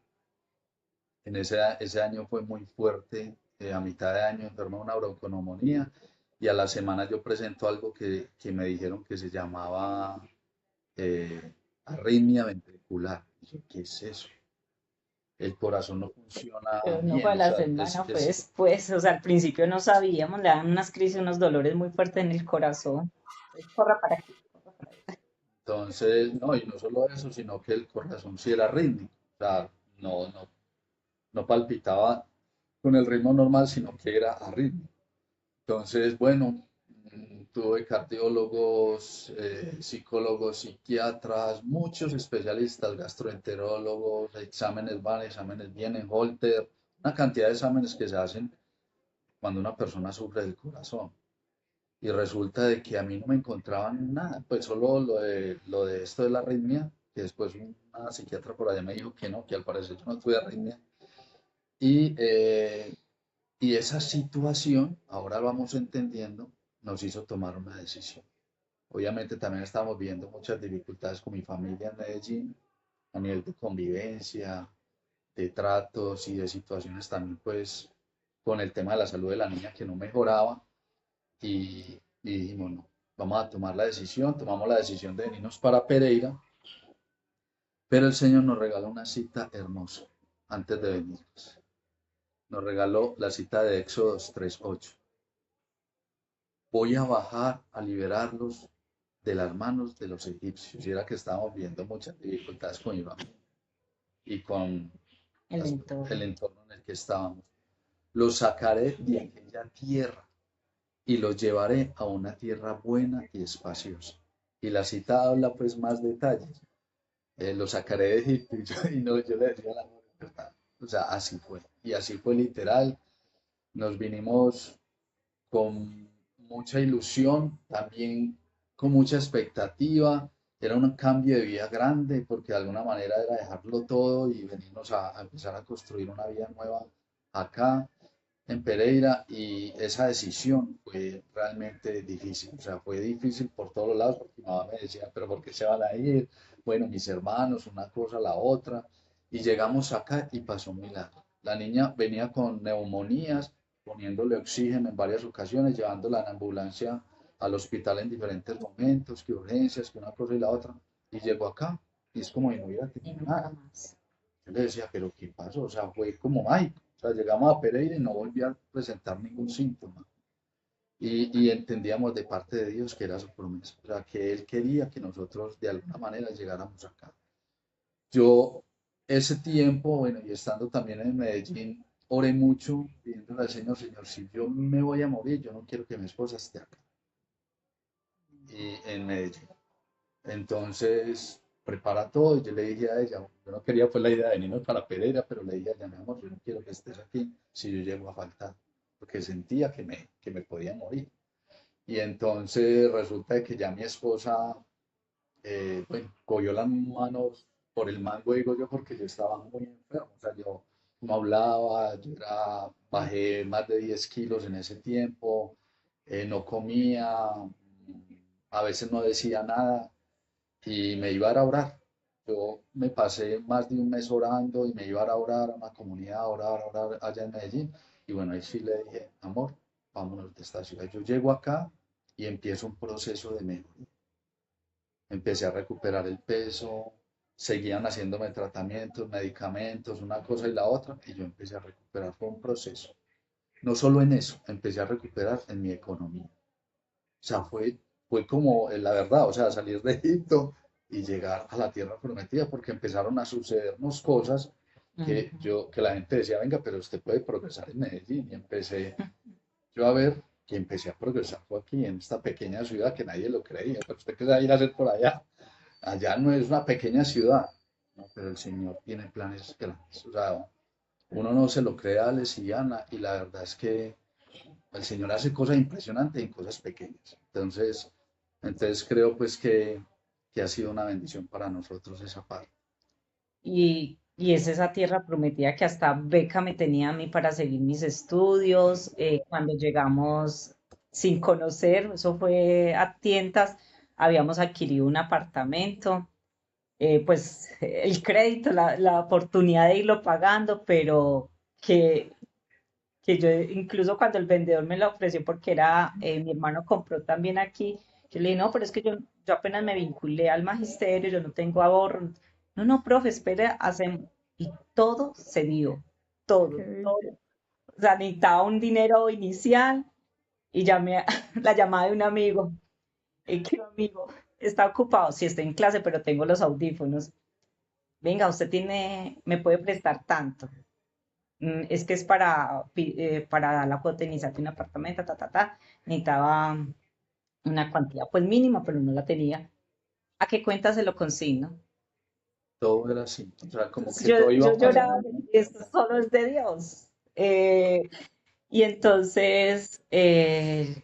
Ese año fue muy fuerte, a mitad de año enfermo de una bronconeumonía y a la semana yo presento algo que me dijeron que se llamaba arritmia ventricular. Y yo, ¿qué es eso? El corazón no funciona Pero no fue bien, a o la sea, semana, fue después, o sea, al principio no sabíamos, le dan unas crisis, unos dolores muy fuertes en el corazón. Entonces, corra para aquí, corra para allá. entonces, no, y no solo eso, sino que el corazón sí era rítmico, o sea, no palpitaba con el ritmo normal, sino que era arrítmico. Entonces, bueno, tuve cardiólogos, psicólogos, psiquiatras, muchos especialistas, gastroenterólogos, exámenes van, exámenes vienen, Holter, una cantidad de exámenes que se hacen cuando una persona sufre del corazón. Y resulta de que a mí no me encontraban nada, pues solo lo de esto de la arritmia, que después una psiquiatra por allá me dijo que no, que al parecer yo no tuve arritmia. Y, eh, y esa situación, ahora vamos entendiendo, nos hizo tomar una decisión. Obviamente también estamos viendo muchas dificultades con mi familia en Medellín, a nivel de convivencia, de tratos y de situaciones también, pues, con el tema de la salud de la niña que no mejoraba y dijimos, no, vamos a tomar la decisión, tomamos la decisión de venirnos para Pereira, pero el Señor nos regaló una cita hermosa antes de venirnos. Nos regaló la cita de Éxodos 3:8. Voy a bajar a liberarlos de las manos de los egipcios. Y era que estábamos viendo muchas dificultades con mi familia y con El el entorno. entorno en el que estábamos. Los sacaré de aquella tierra y los llevaré a una tierra buena y espaciosa. Y la cita habla pues más detalles. Los sacaré de Egipto y no, yo le decía a la mujer, o sea, así fue. Y así fue literal. Nos vinimos con mucha ilusión, también con mucha expectativa. Era un cambio de vida grande porque de alguna manera era dejarlo todo y venirnos a empezar a construir una vida nueva acá en Pereira, y esa decisión fue realmente difícil. O sea, fue difícil por todos lados porque mi mamá me decía, pero ¿por qué se van a ir? Bueno, mis hermanos, una cosa, la otra. Y llegamos acá y pasó un milagro. La niña venía con neumonías, poniéndole oxígeno en varias ocasiones, llevándola en ambulancia al hospital en diferentes momentos, que urgencias, que una cosa y la otra. Y llegó acá y es como si no hubiera Y tenido nunca nada. más. Yo le decía, pero ¿qué pasó? O sea, fue como mágico. O sea, llegamos a Pereira y no volví a presentar ningún síntoma. Y entendíamos de parte de Dios que era su promesa. O sea, que Él quería que nosotros de alguna manera llegáramos acá. Yo ese tiempo, bueno, y estando también en Medellín, oré mucho pidiéndole al Señor, Señor, si yo me voy a morir, yo no quiero que mi esposa esté acá, y en Medellín. Entonces, prepara todo. Y yo le dije a ella, yo no quería pues la idea de venirnos para Pereira, pero le dije a ella, mi amor, yo no quiero que estés aquí si yo llego a faltar, porque sentía que me podía morir. Y entonces resulta de que ya mi esposa, bueno, cogió las manos por el mango, digo yo, porque yo estaba muy enfermo. O sea, yo no hablaba, bajé más de 10 kilos en ese tiempo, no comía, a veces no decía nada y me iba a ir a orar. Yo me pasé más de un mes orando y me iba a orar a una comunidad, a orar allá en Medellín. Y bueno, ahí sí le dije, amor, vámonos de esta ciudad. Yo llego acá y empiezo un proceso de mejoría. Empecé a recuperar el peso, seguían haciéndome tratamientos, medicamentos, una cosa y la otra, y yo empecé a recuperar. Fue un proceso. No solo en eso, empecé a recuperar en mi economía. O sea, fue como la verdad, o sea, salir de Egipto y llegar a la tierra prometida, porque empezaron a sucedernos cosas Ujú. que la gente decía, venga, pero usted puede progresar en Medellín. Y empecé yo a ver que empecé a progresar fue aquí, en esta pequeña ciudad que nadie lo creía. Pero usted qué va a ir a hacer por allá. Allá no es una pequeña ciudad, ¿no? Pero el Señor tiene planes grandes. O sea, uno no se lo cree a Lesiana, y la verdad es que el Señor hace cosas impresionantes y cosas pequeñas. Entonces creo pues que ha sido una bendición para nosotros esa parte. Y es esa tierra prometida que hasta beca me tenía a mí para seguir mis estudios. Cuando llegamos sin conocer, eso fue a tientas, habíamos adquirido un apartamento, pues el crédito, la oportunidad de irlo pagando, pero que, que yo incluso cuando el vendedor me lo ofreció porque era, mi hermano compró también aquí, yo le dije, no, pero es que yo apenas me vinculé al magisterio, yo no tengo ahorro. No, no, profe, espere, hacemos. Y todo se dio, Qué todo, todo. bello. O sea, necesitaba un dinero inicial y llamé a la llamada de un amigo. ¿Qué amigo? Está ocupado, sí, estoy en clase, pero tengo los audífonos. Venga, usted me puede prestar tanto. Es que es para la cuota inicial de un apartamento, necesitaba una cantidad pues mínima, pero no la tenía. ¿A qué cuenta se lo consigno? Todo era así. O sea, como Entonces que todo yo iba lloraba, pasando. esto solo es de Dios. Y entonces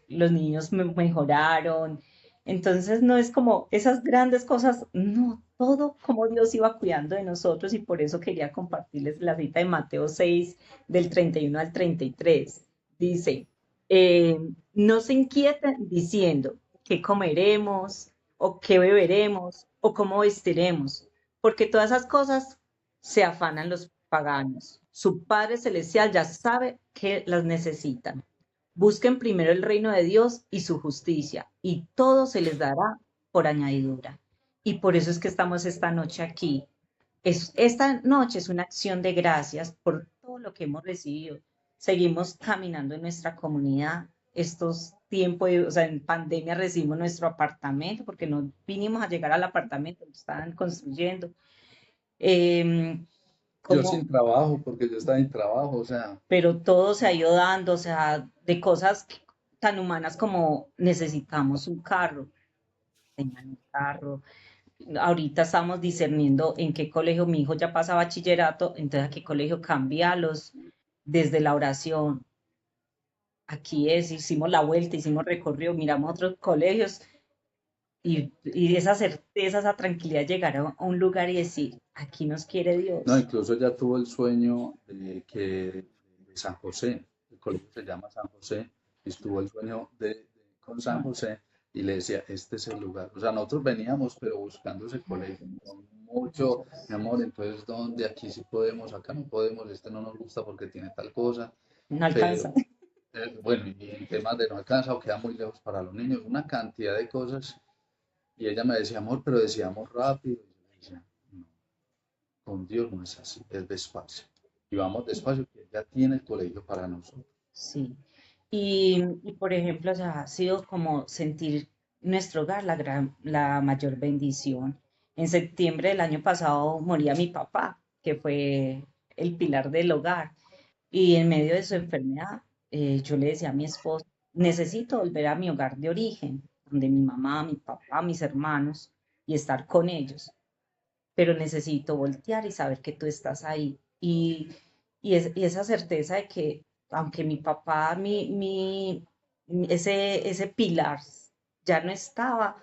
los niños me mejoraron. Entonces no es como esas grandes cosas, no, todo como Dios iba cuidando de nosotros, y por eso quería compartirles la cita de Mateo 6 del 31 al 33. Dice, eh, no se inquieten diciendo qué comeremos o qué beberemos o cómo vestiremos, porque todas esas cosas se afanan los paganos. Su Padre Celestial ya sabe que las necesitan. Busquen primero el reino de Dios y su justicia, y todo se les dará por añadidura. Y por eso es que estamos esta noche aquí. Esta noche es una acción de gracias por todo lo que hemos recibido. Seguimos caminando en nuestra comunidad. Estos tiempos, o sea, en pandemia recibimos nuestro apartamento porque no vinimos a llegar al apartamento, lo estaban construyendo. Em, Yo como sin trabajo, porque yo estaba en trabajo, o sea, pero todo se ha ido dando, o sea, de cosas tan humanas como necesitamos un carro, tengan un carro. Ahorita estamos discerniendo en qué colegio mi hijo ya pasa bachillerato, entonces a qué colegio cambiarlos desde la oración. Aquí hicimos la vuelta, hicimos recorrido, miramos otros colegios y esa certeza, esa tranquilidad, llegar a un lugar y decir, aquí nos quiere no, Dios. incluso ya tuvo el sueño de San José, el colegio se llama San José, y estuvo el sueño con San José y le decía, este es el lugar. O sea, nosotros veníamos, pero buscando ese colegio, con mucho, mi amor, entonces, ¿dónde? Aquí sí podemos, acá no podemos, este no nos gusta porque tiene tal cosa, No alcanza. pero bueno, y en temas de no alcanza o queda muy lejos para los niños, una cantidad de cosas. Y ella me decía, amor, pero decíamos rápido. Y yo le decía, no, con Dios no es así, es despacio. Y vamos despacio, que ya tiene el colegio para nosotros. Sí. Y por ejemplo, o sea, ha sido como sentir nuestro hogar la mayor bendición. En septiembre del año pasado moría mi papá, que fue el pilar del hogar. Y en medio de su enfermedad, yo le decía a mi esposo, necesito volver a mi hogar de origen, donde mi mamá, mi papá, mis hermanos, y estar con ellos, pero necesito voltear y saber que tú estás ahí. Y esa certeza de que, aunque mi papá, ese pilar ya no estaba,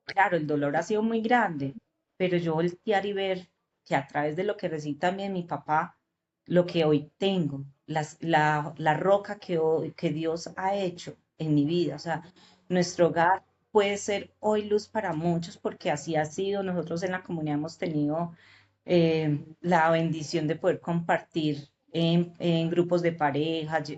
claro, el dolor ha sido muy grande, pero yo voltear y ver que a través de lo que recibí también mi papá, lo que hoy tengo, la roca que Dios ha hecho en mi vida, o sea, nuestro hogar puede ser hoy luz para muchos porque así ha sido. Nosotros en la comunidad hemos tenido la bendición de poder compartir en grupos de parejas,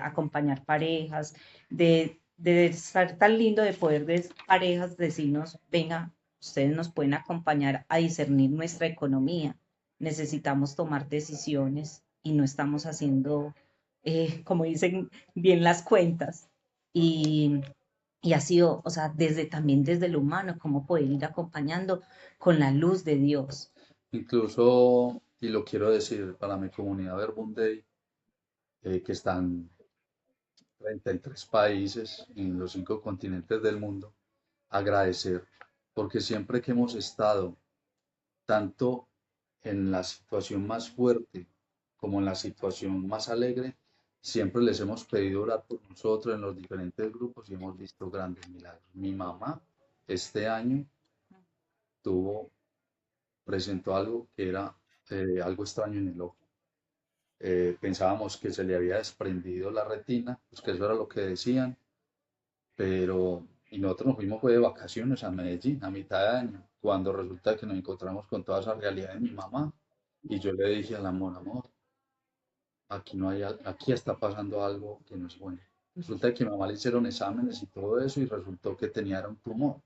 acompañar parejas, de estar tan lindo de poder de parejas decirnos, venga, ustedes nos pueden acompañar a discernir nuestra economía. Necesitamos tomar decisiones y no estamos haciendo, como dicen, bien las cuentas. Y, y ha sido, o sea, también desde lo humano, cómo poder ir acompañando con la luz de Dios. Incluso, y lo quiero decir, para mi comunidad Verbum Dei, que están 33 países en los 5 continentes del mundo, agradecer, porque siempre que hemos estado tanto en la situación más fuerte como en la situación más alegre, siempre les hemos pedido orar por nosotros en los diferentes grupos y hemos visto grandes milagros. Mi mamá este año tuvo, presentó algo que era algo extraño en el ojo. Pensábamos que se le había desprendido la retina, pues que eso era lo que decían, pero y nosotros nos fuimos fue de vacaciones a Medellín a mitad de año, cuando resulta que nos encontramos con toda esa realidad de mi mamá. Y yo le dije al amor, amor, aquí no hay, aquí está pasando algo que no es bueno. Resulta que a mi mamá le hicieron exámenes y todo eso y resultó que tenía era un tumor.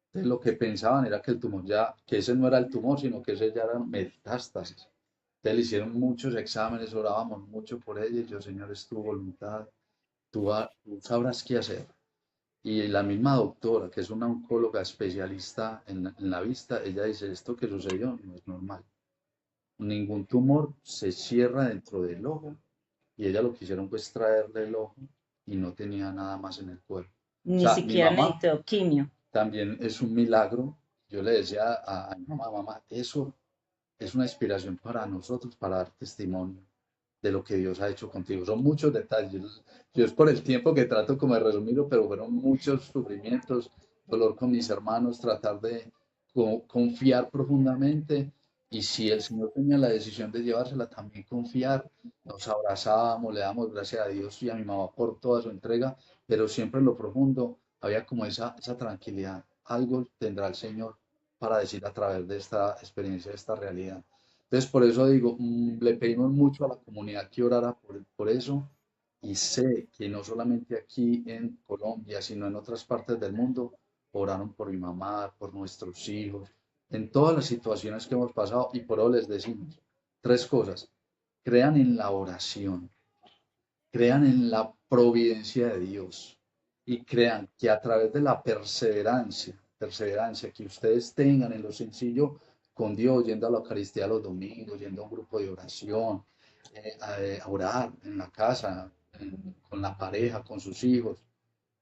Entonces lo que pensaban era que el tumor ya, que ese no era el tumor, sino que ese ya era metástasis. Entonces le hicieron muchos exámenes, orábamos mucho por ella y yo, Señor, es tu voluntad, tú sabrás qué hacer. Y la misma doctora, que es una oncóloga especialista en la vista, ella dice, esto que sucedió no es normal. Ningún tumor se cierra dentro del ojo y ella lo que hicieron fue extraerle el ojo y no tenía nada más en el cuerpo. O Ni sea, mi siquiera mamá necesito quimio. también es un milagro. Yo le decía a mi mamá, mamá, eso es una inspiración para nosotros, para dar testimonio de lo que Dios ha hecho contigo. Son muchos detalles. Yo es por el tiempo que trato como de resumirlo, pero fueron muchos sufrimientos, dolor con mis hermanos, tratar de confiar profundamente. Y si el Señor tenía la decisión de llevársela, también confiar. Nos abrazábamos, le damos gracias a Dios y a mi mamá por toda su entrega, pero siempre en lo profundo había como esa tranquilidad. Algo tendrá el Señor para decir a través de esta experiencia, de esta realidad. Entonces, por eso digo, le pedimos mucho a la comunidad que orara por eso y sé que no solamente aquí en Colombia, sino en otras partes del mundo, oraron por mi mamá, por nuestros hijos, en todas las situaciones que hemos pasado y por eso les decimos tres cosas. Crean en la oración, crean en la providencia de Dios y crean que a través de la perseverancia que ustedes tengan en lo sencillo con Dios, yendo a la Eucaristía los domingos, yendo a un grupo de oración, a orar en la casa, con la pareja, con sus hijos,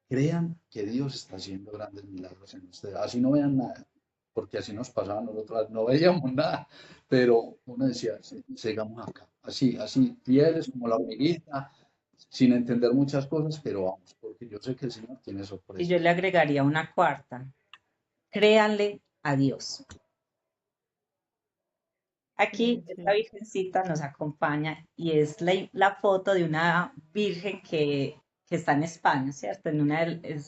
crean que Dios está haciendo grandes milagros en ustedes. Así no vean nada, porque así nos pasaba a nosotros, no veíamos nada, pero uno decía, sigamos acá, así, así, fieles como la hormiguita, sin entender muchas cosas, pero vamos, porque yo sé que el Señor tiene Y yo sorpresas. le agregaría una cuarta. Créanle a Dios. Aquí esta Sí. virgencita nos acompaña y es la foto de una virgen que está en España, ¿cierto? O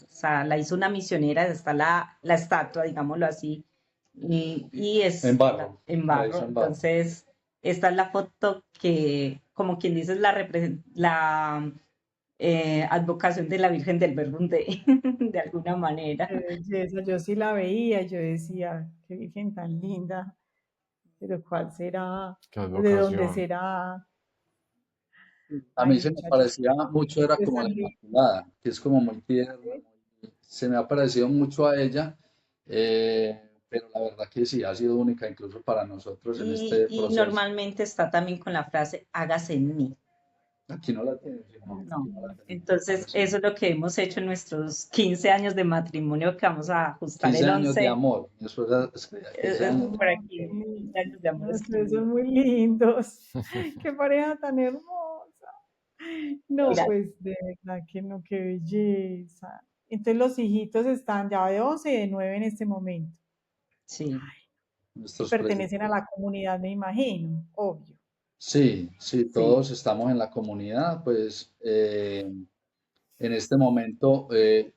sea, la hizo una misionera, está la estatua, digámoslo así, y En es barro, en la barro. hizo en barro. Entonces, esta es la foto que, como quien dice, es la advocación de la Virgen del Verbunde, de alguna manera. Qué belleza. Yo sí la veía y yo decía, qué virgen tan linda, pero ¿cuál será? Qué ¿De dónde advocación. será? A Ay, mí se me muchachos, parecía mucho, era es como la tan lindo. Inmaculada, que es como muy tierna, se me ha parecido mucho a ella, pero la verdad que sí, ha sido única incluso para nosotros en este Y proceso. normalmente está también con la frase, hágase en mí. Aquí no la tenemos, no, No. aquí no la tenemos, me Entonces, parece. eso es lo que hemos hecho en nuestros 15 años de matrimonio, que vamos a ajustar 15 el años de 11, amor, mi esposa escribía 15 años de por Oh, qué aquí, 15 lindo. años de amor No, ustedes son escribiendo. muy lindos. Qué pareja tan hermosa. No, Mira, gracias. pues de verdad que no, qué belleza. Entonces los hijitos están ya de 11 y de 9 en este momento. sí. Y Nuestros pertenecen a preciosos. la comunidad, me imagino, obvio. Sí, sí, Sí. todos estamos en la comunidad, pues en este momento,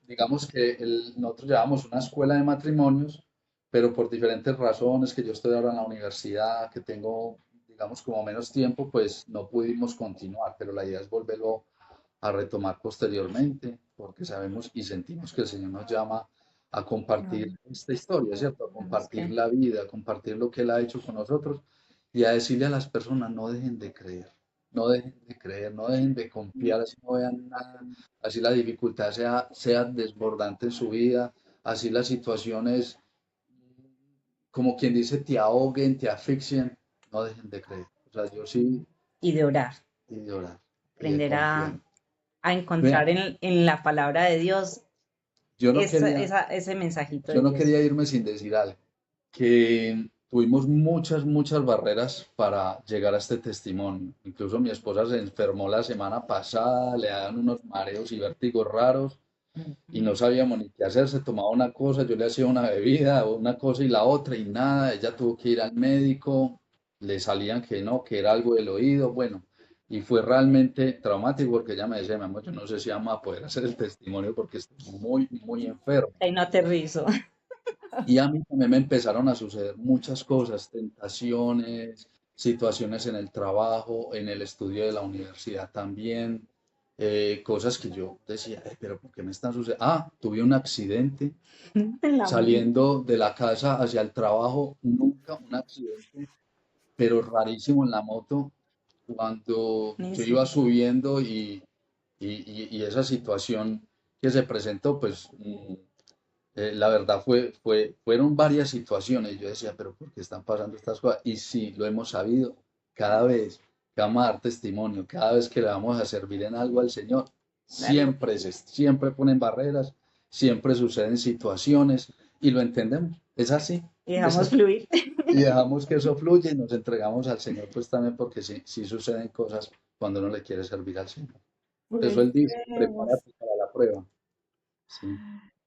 digamos que nosotros llevamos una escuela de matrimonios, pero por diferentes razones, que yo estoy ahora en la universidad, que tengo, digamos, como menos tiempo, pues no pudimos continuar, pero la idea es volverlo a retomar posteriormente, porque sabemos y sentimos que el Señor nos llama a compartir Ay, esta historia, ¿cierto? A compartir Sí. la vida, a compartir lo que Él ha hecho con nosotros y a decirle a las personas, no dejen de creer, no dejen de creer, no dejen de confiar, así no vean nada, así la dificultad sea desbordante en su vida, así las situaciones, como quien dice, te ahoguen, te asfixien, no dejen de creer. O sea, yo sí, Y de orar, y de orar, y de aprender confiar. a encontrar Vea, en la palabra de Dios yo no quería, ese mensajito yo de no Dios. quería irme sin decir algo, que tuvimos muchas barreras para llegar a este testimonio. Incluso mi esposa se enfermó la semana pasada, le dan unos mareos y vértigos raros y no sabíamos ni qué hacer. Se tomaba una cosa, yo le hacía una bebida, una cosa y la otra y nada. Ella tuvo que ir al médico, le salían que no, que era algo del oído. Bueno, y fue realmente traumático porque ella me decía, mi amor, yo no sé si vamos a poder hacer el testimonio porque estoy muy enfermo. Ahí no aterrizo. Y a mí también me empezaron a suceder muchas cosas, tentaciones, situaciones en el trabajo, en el estudio de la universidad también, cosas que yo decía, pero ¿por qué me están sucediendo? Ah, tuve un accidente En la moto. saliendo de la casa hacia el trabajo, nunca un accidente, pero rarísimo en la moto, cuando yo Sí. iba subiendo y esa situación que se presentó, pues la verdad fueron varias situaciones. Yo decía, pero ¿por qué están pasando estas cosas? Y sí, lo hemos sabido. Cada vez que vamos a dar testimonio, cada vez que le vamos a servir en algo al Señor, Claro. siempre ponen barreras, siempre suceden situaciones y lo entendemos. Es así, Y es dejamos así. fluir. Y dejamos que eso fluya y nos entregamos al Señor, pues también porque sí suceden cosas cuando uno le quiere servir al Señor. Por eso les Él dice, creemos, prepárate para la prueba. Sí.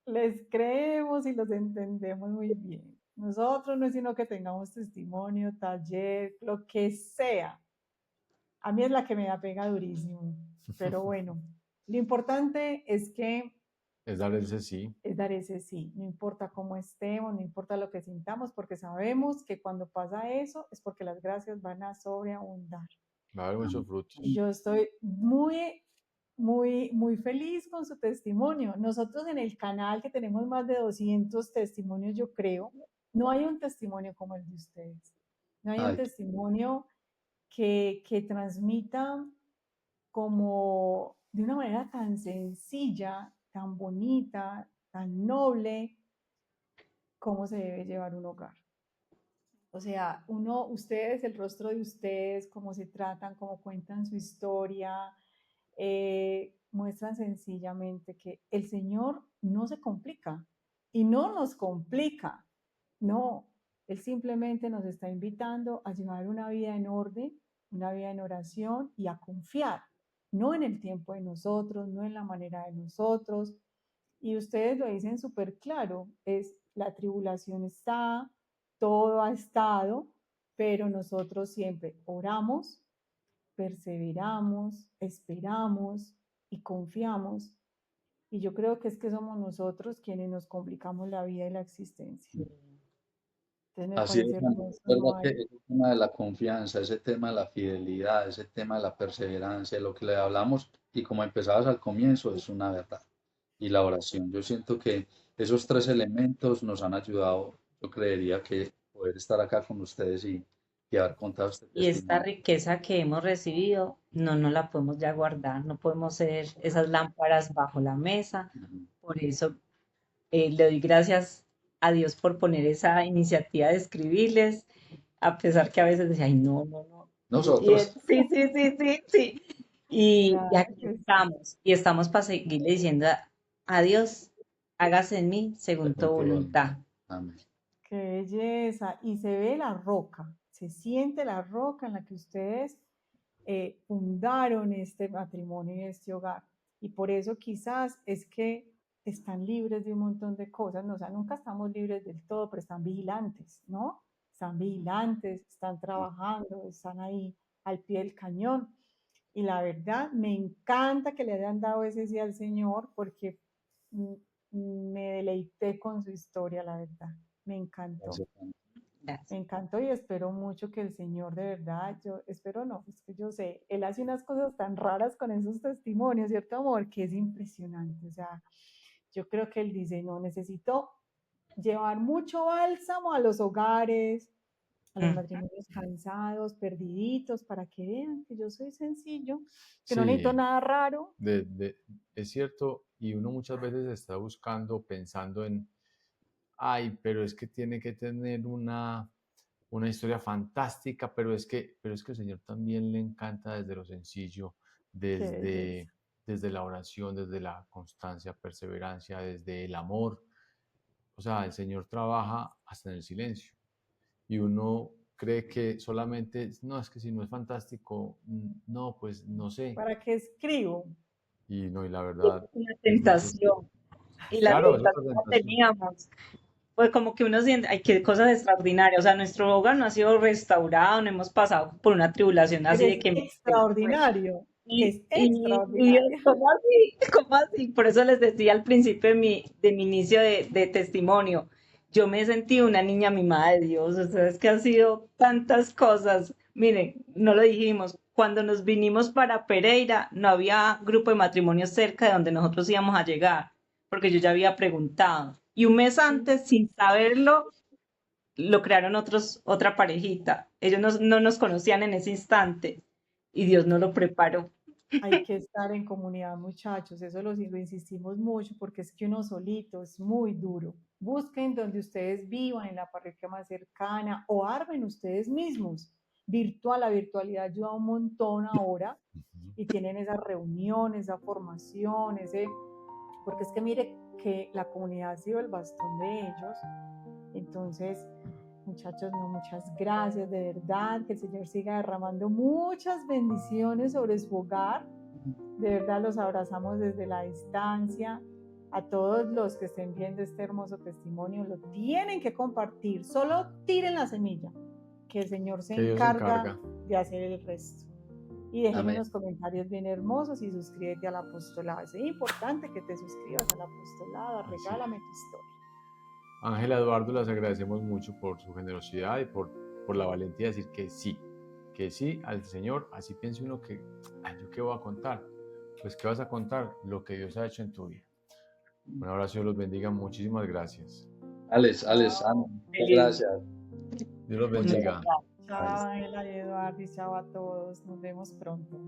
les creemos y los entendemos muy bien. Nosotros no es sino que tengamos testimonio, taller, lo que sea. A mí es la que me da pega durísimo, pero bueno, lo importante es que Es dar ese sí. es dar ese sí, no importa cómo estemos, no importa lo que sintamos, porque sabemos que cuando pasa eso es porque las gracias van a sobreabundar. Va a haber muchos Y frutos. yo estoy muy muy, muy feliz con su testimonio. Nosotros en el canal, que tenemos más de 200 testimonios, yo creo, no hay un testimonio como el de ustedes. No hay un Ay, testimonio que transmita como de una manera tan sencilla, tan bonita, tan noble, cómo se debe llevar un hogar. O sea, ustedes, el rostro de ustedes, cómo se tratan, cómo cuentan su historia, muestran sencillamente que el Señor no se complica y no nos complica. No, Él simplemente nos está invitando a llevar una vida en orden, una vida en oración y a confiar, no en el tiempo de nosotros, no en la manera de nosotros. Y ustedes lo dicen súper claro, es la tribulación está, todo ha estado, pero nosotros siempre oramos, perseveramos, esperamos y confiamos. Y yo creo que es que somos nosotros quienes nos complicamos la vida y la existencia. Entonces me así parece es, Ana. hermoso, Es no verdad que hay. ese tema de la confianza, ese tema de la fidelidad, ese tema de la perseverancia, lo que le hablamos y como empezabas al comienzo, es una verdad. Y la oración, yo siento que esos tres elementos nos han ayudado, yo creería que poder estar acá con ustedes y haber contado este Y esta testimonio. riqueza que hemos recibido, no nos la podemos ya guardar, no podemos ser esas lámparas bajo la mesa. Ujú. Por eso le doy gracias a Dios por poner esa iniciativa de escribirles, a pesar que a veces decía, ay, no, no, no. Y él, Nosotros, sí, sí, sí, sí, sí. Y Claro aquí que sí. estamos, y estamos para seguirle diciendo a Dios, hágase en mí según tu según tu voluntad. voluntad. Amén. Qué belleza. Y se ve la roca, se siente la roca en la que ustedes fundaron este matrimonio y este hogar. Y por eso quizás es que están libres de un montón de cosas, ¿no? O sea, nunca estamos libres del todo, pero están vigilantes, ¿no? Están vigilantes, están trabajando, están ahí al pie del cañón. Y la verdad, me encanta que le hayan dado ese sí al Señor porque mm, me deleité con su historia, la verdad. Me encantó. Gracias, Ana. Me Gracias. encantó y espero mucho que el Señor de verdad, yo espero no, es que yo sé, Él hace unas cosas tan raras con esos testimonios, ¿cierto, amor? Que es impresionante. O sea, yo creo que Él dice, no, necesito llevar mucho bálsamo a los hogares, a los Mm. matrimonios cansados, perdiditos, para que vean que yo soy sencillo, que no necesito Sí, nada raro. es cierto, y uno muchas veces está buscando, pensando en, ay, pero es que tiene que tener una historia fantástica, pero es que al Señor también le encanta desde lo sencillo, Qué belleza. desde la oración, desde la constancia, perseverancia, desde el amor. O sea, el Señor trabaja hasta en el silencio. Y uno cree que solamente, no, es que si no es fantástico, no, pues no sé. ¿Para qué escribo? Y no, y la Y esa verdad es una es muy sencillo. tentación, y la Claro, es otra tentación la tentación. teníamos. Pues como que uno siente, ay, qué cosas extraordinarias. O sea, nuestro hogar no ha sido restaurado, no hemos pasado por una tribulación Pero así es de que extraordinario, es y Dios, extraordinario. ¿cómo así? ¿Cómo así? Por eso les decía al principio de mi inicio de testimonio, yo me sentí una niña mimada de Dios, o sea, es que han sido tantas cosas. Miren, no lo dijimos, cuando nos vinimos para Pereira, no había grupo de matrimonios cerca de donde nosotros íbamos a llegar, porque yo ya había preguntado. Y un mes Sí. antes, sin saberlo, lo crearon otra parejita. Ellos no nos conocían en ese instante y Dios nos lo preparó. Hay que estar en comunidad, muchachos, eso lo insistimos mucho porque es que uno solito es muy duro. Busquen donde ustedes vivan, en la parroquia más cercana o armen ustedes mismos. La virtualidad ayuda un montón ahora Ujú. y tienen esa reunión, esa formación, porque es que mire que la comunidad ha sido el bastón de ellos. Entonces, muchachos, no, muchas gracias, de verdad, que el Señor siga derramando muchas bendiciones sobre su hogar. De verdad los abrazamos desde la distancia. A todos los que estén viendo este hermoso testimonio, lo tienen que compartir. Solo tiren la semilla, que el Señor se Que Dios se encarga encarga. de hacer el resto. Y déjenme Amén. unos comentarios bien hermosos y suscríbete al apostolado. Es importante que te suscribas al apostolado. Así Regálame es. tu historia. Ángela, Eduardo, les agradecemos mucho por su generosidad y por la valentía de decir que sí al Señor. Así piense uno que, ay, ¿yo qué voy a contar? pues ¿qué vas a contar? Lo que Dios ha hecho en tu vida. Un abrazo, Dios los bendiga, muchísimas gracias. Alex, Ana, Chao, muchas gracias. Dios los Muchas bendiga. chao, Ángela y Eduardo, y chao a todos. Nos vemos pronto.